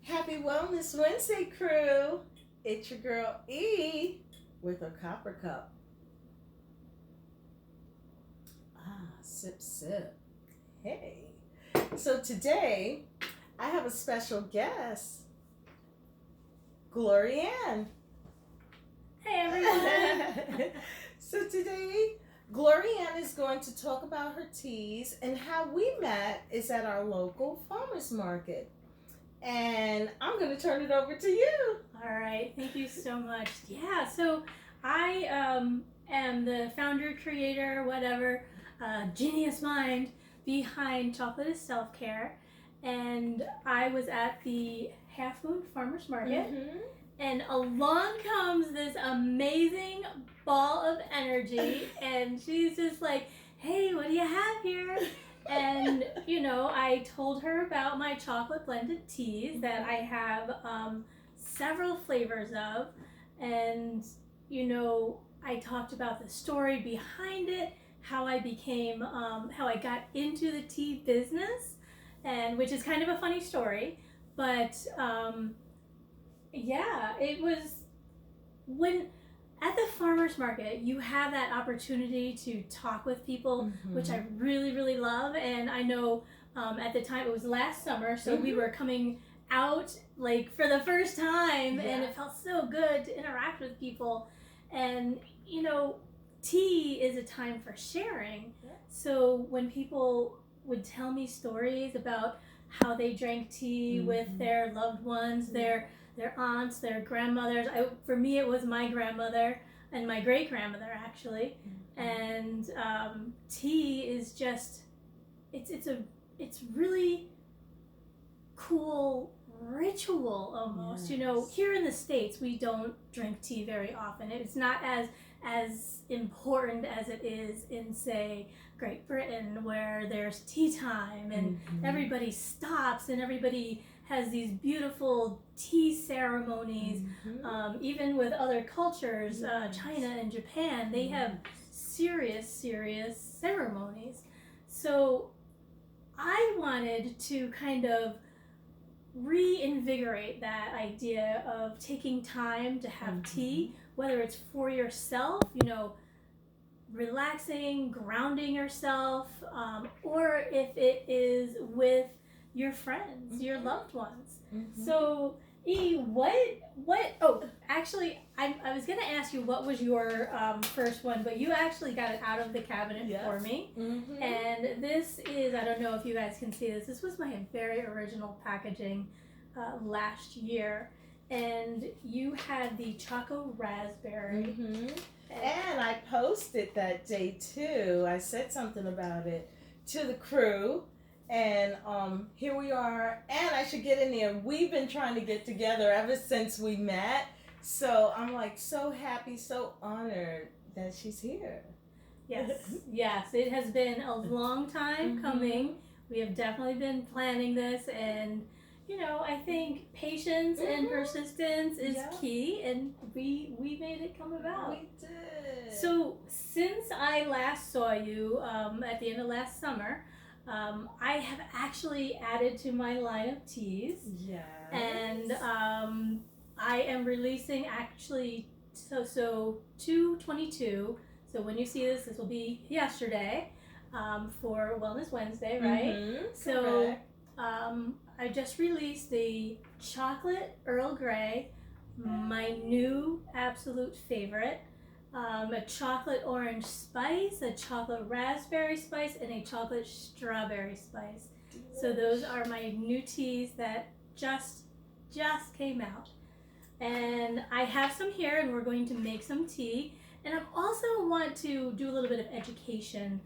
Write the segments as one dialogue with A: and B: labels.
A: Happy Wellness Wednesday, crew. It's your girl E with a copper cup. Sip, sip. Hey. So today I have a special guest, Glorianne.
B: Hey everyone.
A: So today, Glorianne is going to talk about her teas, and how we met is at our local farmers market. And I'm going to turn it over to you.
B: All right, thank you so much. Yeah, so I am the founder, creator, whatever, genius mind behind Chocolate is Self-Care. And I was at the Half Moon Farmers Market, and along comes this amazing ball of energy, and she's just like, hey, what do you have here? And I told her about my chocolate blended teas that I have several flavors of, and I talked about the story behind it, how I became how I got into the tea business, and which is kind of a funny story, but yeah, it was when at the farmers market you have that opportunity to talk with people, which I really, really love. And I know at the time, it was last summer, so we were coming out like for the first time, and it felt so good to interact with people. And tea is a time for sharing. So when people would tell me stories about how they drank tea with their loved ones, their aunts, their grandmothers. For me, it was my grandmother and my great grandmother, actually. And tea is just it's really cool ritual almost. Here in the States, we don't drink tea very often. It's not as important as it is in, say, Great Britain, where there's tea time and everybody stops and everybody has these beautiful tea ceremonies. Even with other cultures, China and Japan, they have serious ceremonies. So I wanted to kind of reinvigorate that idea of taking time to have tea, whether it's for yourself, relaxing, grounding yourself, or if it is with your friends, your loved ones. So, E, what? Oh, actually, I was gonna ask you what was your first one, but you actually got it out of the cabinet for me. And this is, I don't know if you guys can see this. This was my very original packaging last year, and you had the Choco Raspberry.
A: And I posted that day too. I said something about it to the crew. And here we are. And I should get in there. We've been trying to get together ever since we met. So I'm like so happy, so honored that she's here.
B: Yes, it has been a long time coming. We have definitely been planning this, and I think patience and persistence is key, and we made it come about.
A: We did.
B: So since I last saw you at the end of last summer, I have actually added to my line of teas.
A: Yes.
B: And I am releasing actually, so 2/22. So when you see this will be yesterday for Wellness Wednesday, right? So I just released the Chocolate Earl Grey, my new absolute favorite. A chocolate orange spice, a chocolate raspberry spice, and a chocolate strawberry spice. So those are my new teas that just came out. And I have some here, and we're going to make some tea. And I also want to do a little bit of education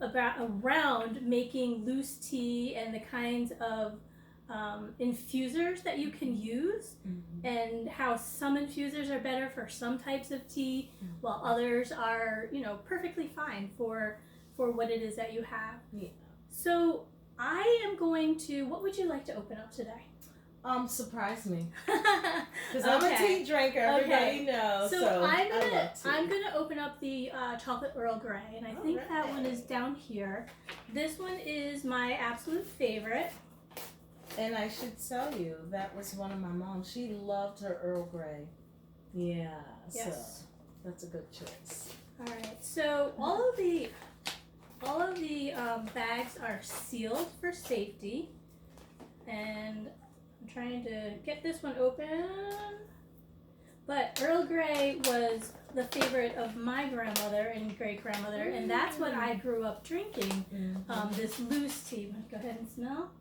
B: around making loose tea and the kinds of infusers that you can use, and how some infusers are better for some types of tea, while others are perfectly fine for what it is that you have. So I am going to, what would you like to open up today?
A: Surprise me. Because I'm a tea drinker, everybody knows. So
B: I'm gonna open up the chocolate Earl Grey, and I think that one is down here. This one is my absolute favorite.
A: And I should tell you, that was one of my moms. She loved her Earl Grey. Yeah,
B: Yes.
A: so that's a good choice.
B: All right. So all of the bags are sealed for safety, and I'm trying to get this one open. But Earl Grey was the favorite of my grandmother and great grandmother, and that's what I grew up drinking. This loose tea. Go ahead and smell.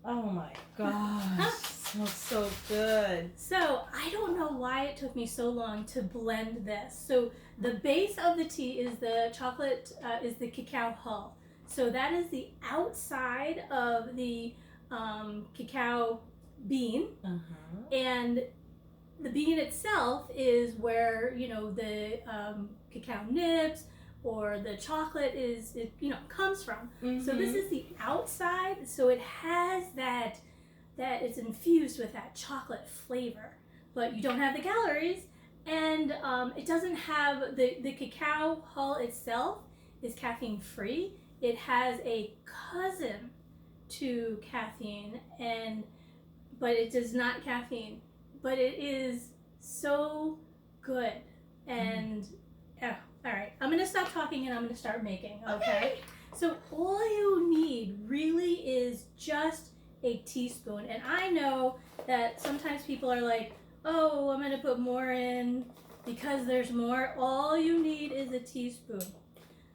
A: Oh my gosh, smells so good.
B: So I don't know why it took me so long to blend this. So the base of the tea is the chocolate, is the cacao hull. So that is the outside of the cacao bean, and the bean itself is where, you know, the cacao nibs or the chocolate is, comes from. So this is the outside. So it has that it's infused with that chocolate flavor, but you don't have the calories, and it doesn't have the cacao hull itself is caffeine free. It has a cousin to caffeine, but it does not caffeine, but it is so good. And all right, I'm gonna stop talking and I'm gonna start making. Okay. So all you need really is just a teaspoon. And I know that sometimes people are like, oh, I'm gonna put more in because there's more. All you need is a teaspoon.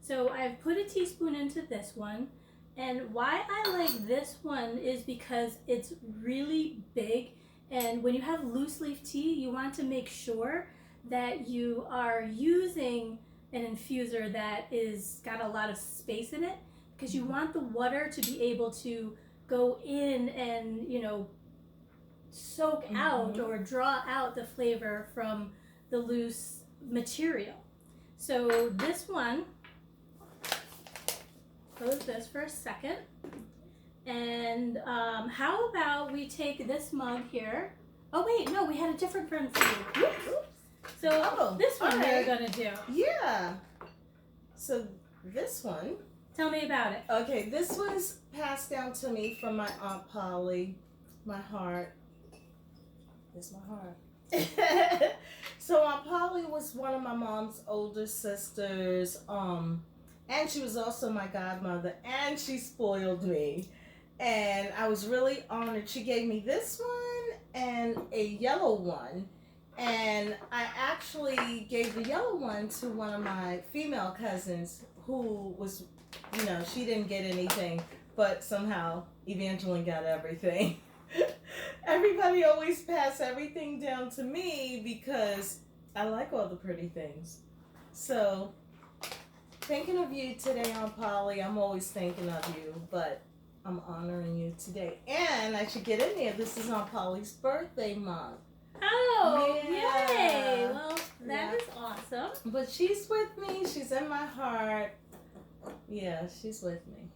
B: So I've put a teaspoon into this one. And why I like this one is because it's really big. And when you have loose leaf tea, you want to make sure that you are using an infuser that is got a lot of space in it, because you want the water to be able to go in and, soak out or draw out the flavor from the loose material. So this one, close this for a second. And how about we take this mug here? Oh wait, no, we had a different one for you. So this one we're gonna do.
A: Yeah. So this one.
B: Tell me about it.
A: Okay, this was passed down to me from my Aunt Polly. My heart. It's my heart. So Aunt Polly was one of my mom's older sisters. And she was also my godmother, and she spoiled me. And I was really honored. She gave me this one and a yellow one. And I actually gave the yellow one to one of my female cousins who was, she didn't get anything, but somehow Evangeline got everything. Everybody always passed everything down to me because I like all the pretty things. So, thinking of you today, Aunt Polly. I'm always thinking of you, but I'm honoring you today. And I should get in there. This is Aunt Polly's birthday month.
B: Oh,
A: yeah.
B: Yay! Well, that is awesome.
A: But she's with me. She's in my heart. Yeah, she's with me.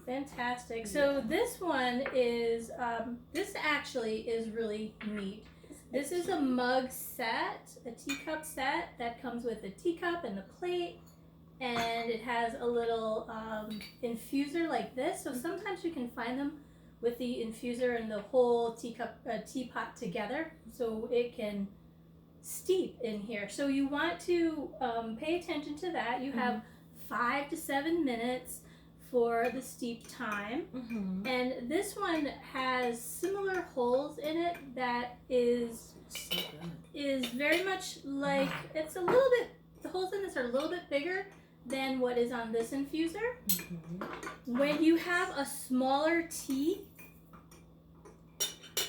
B: Fantastic. So this one is, this actually is really neat. This is a mug set, a teacup set that comes with a teacup and the plate. And it has a little infuser like this. So sometimes you can find them with the infuser and the whole teapot together, so it can steep in here. So you want to pay attention to that. You have 5 to 7 minutes for the steep time. And this one has similar holes in it that is very much like, it's a little bit, the holes in this are a little bit bigger than what is on this infuser. When you have a smaller tea,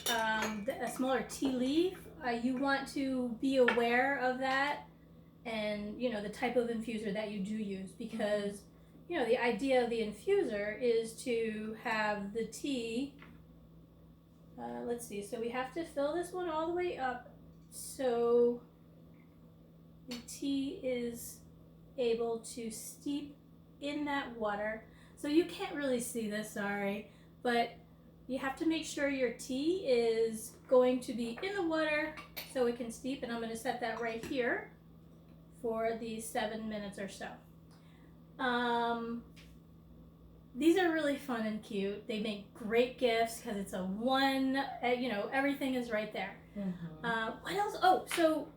B: a smaller tea leaf, you want to be aware of that, and the type of infuser that you do use, because the idea of the infuser is to have the tea. Let's see. So we have to fill this one all the way up, so the tea is able to steep in that water. So you can't really see this, sorry, but you have to make sure your tea is going to be in the water so it can steep, and I'm going to set that right here for the 7 minutes or so. these are really fun and cute. They make great gifts because it's a one, everything is right there.
A: Mm-hmm.
B: What else? Oh, so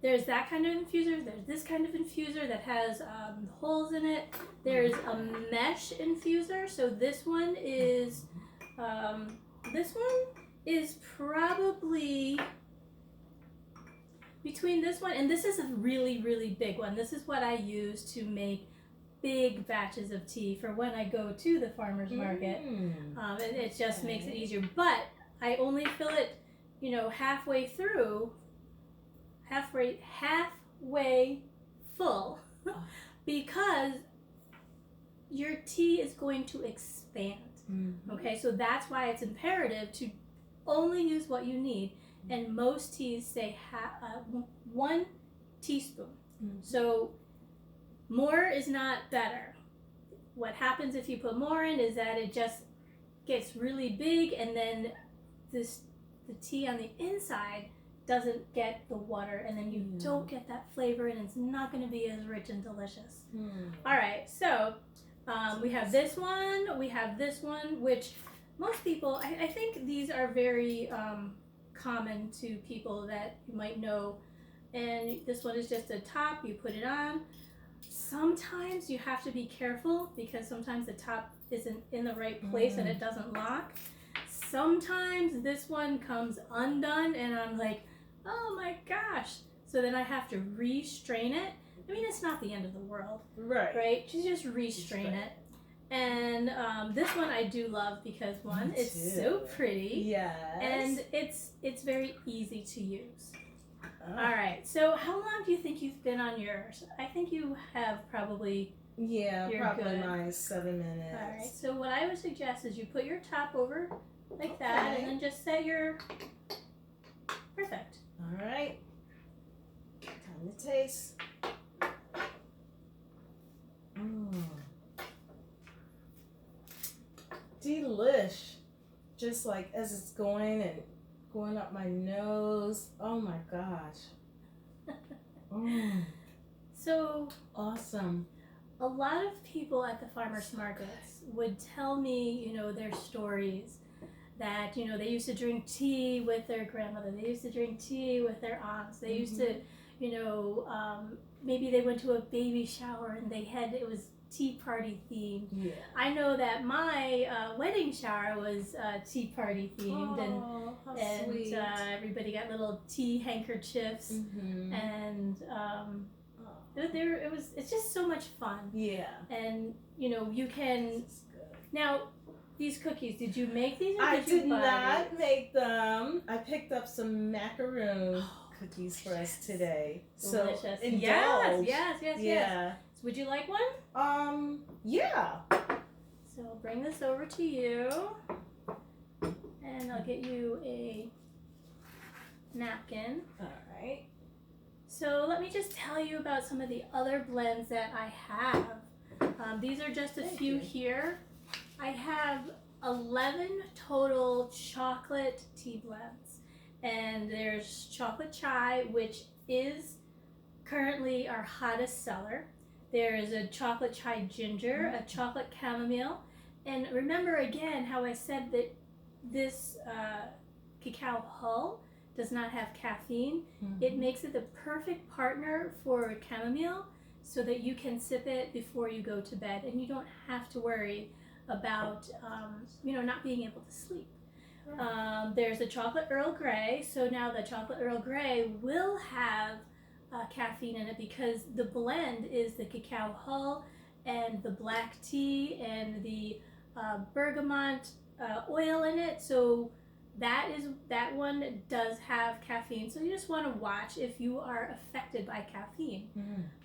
B: there's that kind of infuser. There's this kind of infuser that has holes in it. There's a mesh infuser. So this one is probably between this one and this is a really, really big one. This is what I use to make big batches of tea for when I go to the farmer's market. It just makes it easier. But I only fill it, halfway full because your tea is going to expand. Okay, so that's why it's imperative to only use what you need. And most teas say 1 teaspoon. So more is not better. What happens if you put more in is that it just gets really big, and then the tea on the inside doesn't get the water, and then you don't get that flavor, and it's not going to be as rich and delicious. All right, so we have this one, which most people, I think these are very common to people that you might know. And this one is just a top, you put it on. Sometimes you have to be careful because sometimes the top isn't in the right place and it doesn't lock. Sometimes this one comes undone and I'm like, oh my gosh. So then I have to re-strain it. I mean, it's not the end of the world. Right? You just re-strain it. And this one I do love because one, it's so pretty.
A: Yes.
B: And it's very easy to use. All right. So how long do you think you've been on yours? I think you have probably.
A: Yeah,
B: you're
A: probably
B: good.
A: my 7 minutes.
B: All right. So what I would suggest is you put your top over like that, and then just set your. Perfect.
A: All right. Time to taste. Delish. Just like as it's going up my nose. Oh my gosh.
B: So
A: awesome.
B: A lot of people at the farmers markets would tell me, their stories that, they used to drink tea with their grandmother. They used to drink tea with their aunts. They used to, maybe they went to a baby shower and it was tea party themed.
A: Yeah.
B: I know that my wedding shower was tea party themed, and
A: sweet.
B: Everybody got little tea handkerchiefs, and it's just so much fun.
A: Yeah.
B: And you can now. These cookies, did you make these? Or
A: I did
B: buy
A: not
B: these?
A: make them. I picked up some macaroon cookies for us today.
B: Delicious.
A: So indulge.
B: Yes.
A: Yeah.
B: So would you like one?
A: Yeah.
B: So I'll bring this over to you, and I'll get you a napkin.
A: All right.
B: So let me just tell you about some of the other blends that I have. These are just a few here. I have 11 total chocolate tea blends, and there's chocolate chai, which is currently our hottest seller. There is a chocolate chai ginger, a chocolate chamomile, and remember again how I said that this cacao hull does not have caffeine. It makes it the perfect partner for chamomile so that you can sip it before you go to bed, and you don't have to worry about not being able to sleep. There's a chocolate Earl Grey. So now the chocolate Earl Grey will have caffeine in it because the blend is the cacao hull and the black tea and the bergamot oil in it. So that one does have caffeine. So you just want to watch if you are affected by caffeine.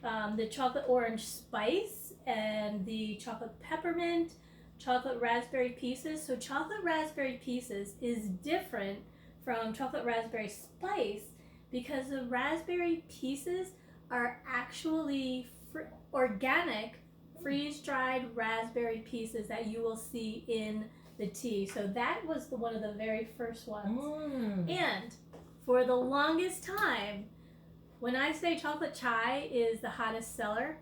B: The chocolate orange spice and the chocolate peppermint, chocolate raspberry pieces. So chocolate raspberry pieces is different from chocolate raspberry spice because the raspberry pieces are actually organic freeze-dried raspberry pieces that you will see in the tea. So that was one of the very first ones. And for the longest time, when I say chocolate chai is the hottest seller,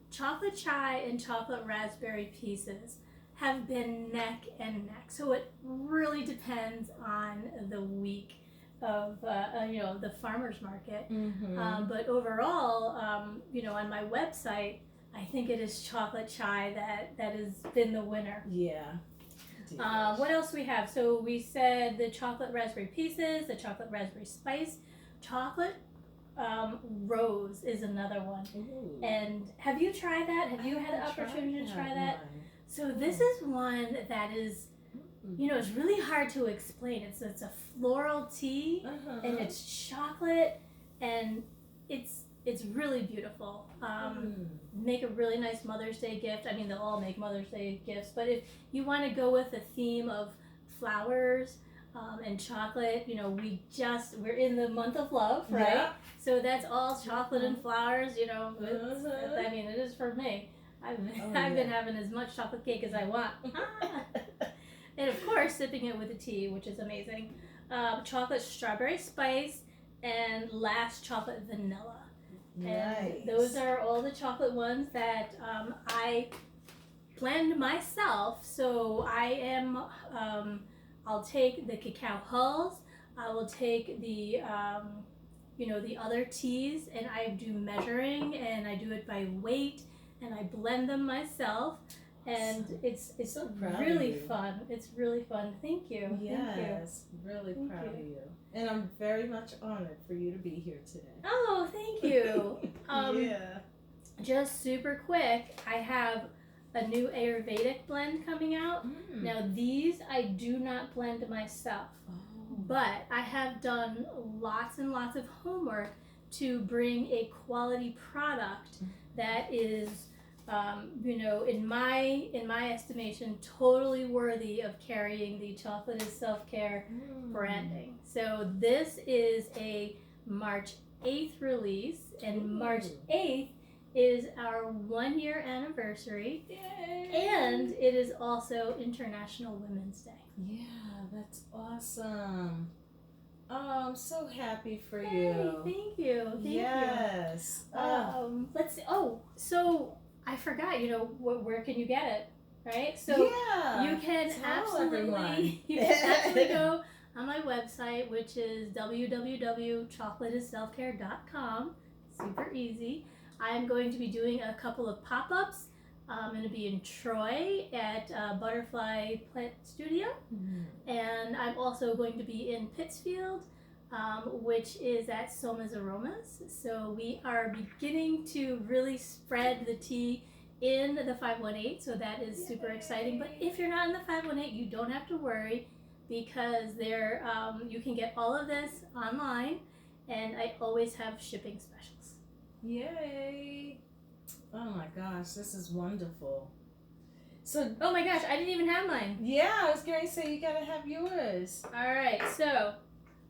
B: chocolate chai and chocolate raspberry pieces have been neck and neck. So it really depends on the week of the farmers market. But overall, on my website, I think it is chocolate chai that has been the winner.
A: Yeah.
B: What else we have? So we said the chocolate raspberry pieces, the chocolate raspberry spice, chocolate rose is another one.
A: Ooh.
B: And have you tried that? Have you had the opportunity to try that?
A: One.
B: So this is one that is, it's really hard to explain. It's a floral tea, and it's chocolate, and it's really beautiful. Make a really nice Mother's Day gift. I mean, they'll all make Mother's Day gifts, but if you want to go with the theme of flowers and chocolate, we're in the month of love, right?
A: Yeah.
B: So that's all chocolate and flowers. I mean, it is for me. I've been having as much chocolate cake as I want. And of course, sipping it with a tea, which is amazing. Chocolate strawberry spice and last chocolate vanilla.
A: Nice.
B: And those are all the chocolate ones that I blend myself. So I'll take the cacao hulls. I will take the the other teas, and I do measuring, and I do it by weight, and I blend them myself, and it's
A: so proud
B: really
A: of you.
B: fun. It's really fun. Thank you.
A: Yes, really
B: Thank
A: proud
B: you.
A: of you. And I'm very much honored for you to be here today.
B: Oh, thank you.
A: Yeah.
B: Just super quick, I have a new Ayurvedic blend coming out. Now these I do not blend myself, but I have done lots and lots of homework to bring a quality product that is in my estimation, totally worthy of carrying the Chocolate is Self-Care branding. So this is a March 8th release, and March 8th is our 1 year anniversary.
A: Yay.
B: And it is also International Women's Day.
A: Yeah, that's awesome. Oh, I'm so happy for
B: Hey,
A: you.
B: thank you. Thank
A: Yes.
B: you. Let's see. Oh, so I forgot, where can you get it? Right? So
A: yeah.
B: you can
A: Tell everyone.
B: absolutely go on my website, which is www.chocolateisselfcare.com. Super easy. I'm going to be doing a couple of pop-ups. I'm going to be in Troy at Butterfly Plant Studio, and I'm also going to be in Pittsfield, which is at Soma's Aromas. So we are beginning to really spread the tea in the 518, so that is super exciting. But if you're not in the 518, you don't have to worry, because you can get all of this online, and I always have shipping specials.
A: Yay. Oh my gosh, this is wonderful. So,
B: oh my gosh, I didn't even have mine.
A: Yeah, I was going to say you gotta have yours.
B: All right, so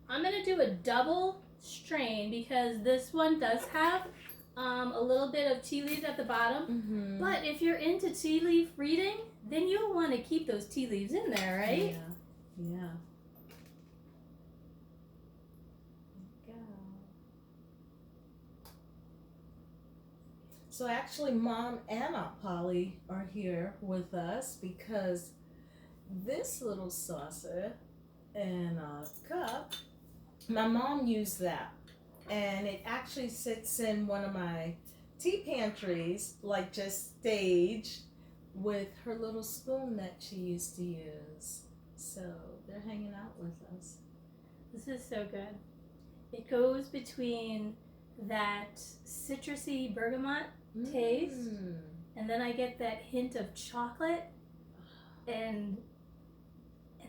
B: I'm gonna do a double strain because this one does have a little bit of tea leaves at the bottom. But if you're into tea leaf reading, then you'll want to keep those tea leaves in there, right?
A: Yeah. So actually, Mom and Aunt Polly are here with us because this little saucer and a cup, my mom used that. And it actually sits in one of my tea pantries, like just staged, with her little spoon that she used to use. So they're hanging out with us.
B: This is so good. It goes between that citrusy bergamot taste, and then I get that hint of chocolate, and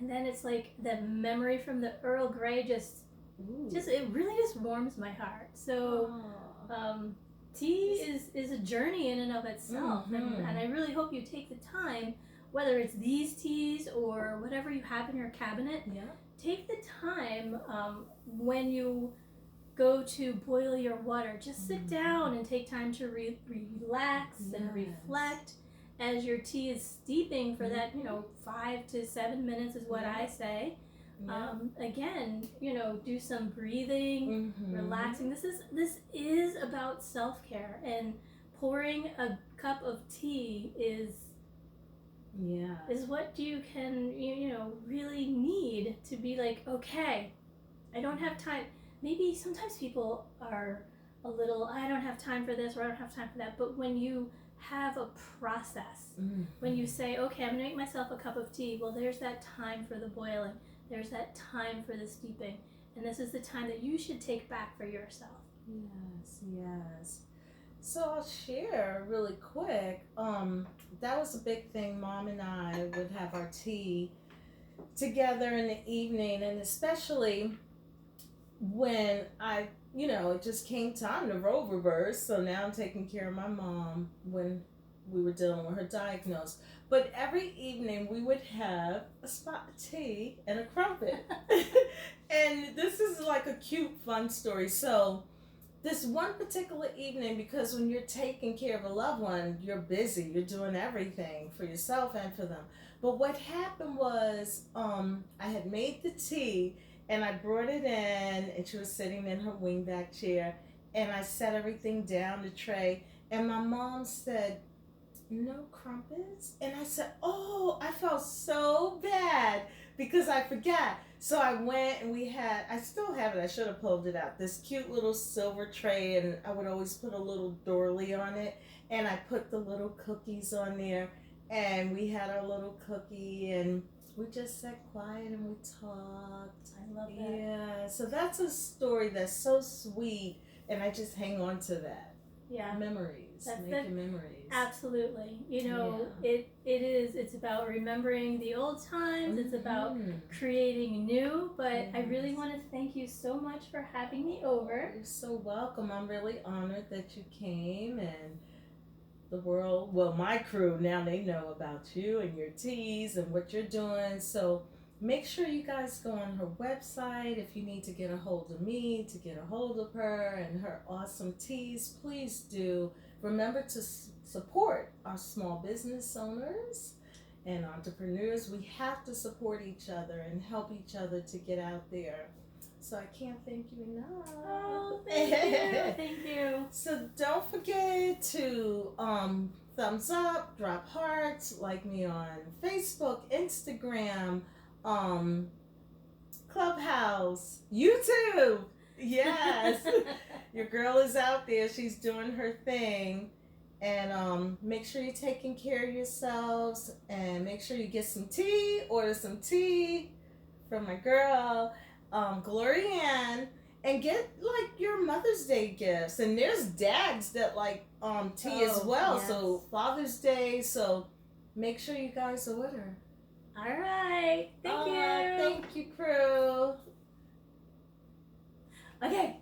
B: then it's like the memory from the Earl Grey it really just warms my heart. So tea is a journey in and of itself, and I really hope you take the time, whether it's these teas or whatever you have in your cabinet, take the time when you go to boil your water, just sit down and take time to relax and reflect as your tea is steeping for that 5 to 7 minutes is what I say. Again, do some breathing, relaxing. This is about self-care, and pouring a cup of tea
A: Yeah.
B: is what you can, really need to be like, okay, I don't have time. Maybe sometimes people are a little, I don't have time for this or I don't have time for that. But when you have a process, when you say, okay, I'm going to make myself a cup of tea, well, there's that time for the boiling, there's that time for the steeping, and this is the time that you should take back for yourself.
A: Yes. So I'll share really quick. That was a big thing. Mom and I would have our tea together in the evening, and especially when it just came time to role reverse. So now I'm taking care of my mom when we were dealing with her diagnosis. But every evening we would have a spot of tea and a crumpet. And this is like a cute, fun story. So this one particular evening, because when you're taking care of a loved one, you're busy, you're doing everything for yourself and for them. But what happened was, I had made the tea and I brought it in, and she was sitting in her wingback chair, and I set everything down the tray, and my mom said, "No crumpets?" And I said, "Oh," I felt so bad because I forgot. So I went and I still have it, I should have pulled it out, this cute little silver tray, and I would always put a little doily on it, and I put the little cookies on there, and we had our little cookie, and we just sat quiet and we talked.
B: I love that.
A: Yeah, so that's a story that's so sweet, and I just hang on to that.
B: Yeah.
A: Memories, making memories.
B: Absolutely. It's about remembering the old times. It's about creating new, but I really want to thank you so much for having me over.
A: You're so welcome. I'm really honored that you came, and the world, well, my crew, now they know about you and your teas and what you're doing. So make sure you guys go on her website. If you need to get a hold of me, to get a hold of her and her awesome teas, please do. Remember to support our small business owners and entrepreneurs. We have to support each other and help each other to get out there. So I can't thank you enough.
B: Oh, thank you. Thank you.
A: So don't forget to thumbs up, drop hearts, like me on Facebook, Instagram, Clubhouse, YouTube. Yes. Your girl is out there. She's doing her thing. And make sure you're taking care of yourselves, and make sure you get some tea, order some tea from my girl, Gloria Ann, and get like your Mother's Day gifts. And there's dads that like tea as well.
B: Yes.
A: So Father's Day. So make sure you guys order.
B: All right. Thank you.
A: Thank you, crew.
B: Okay.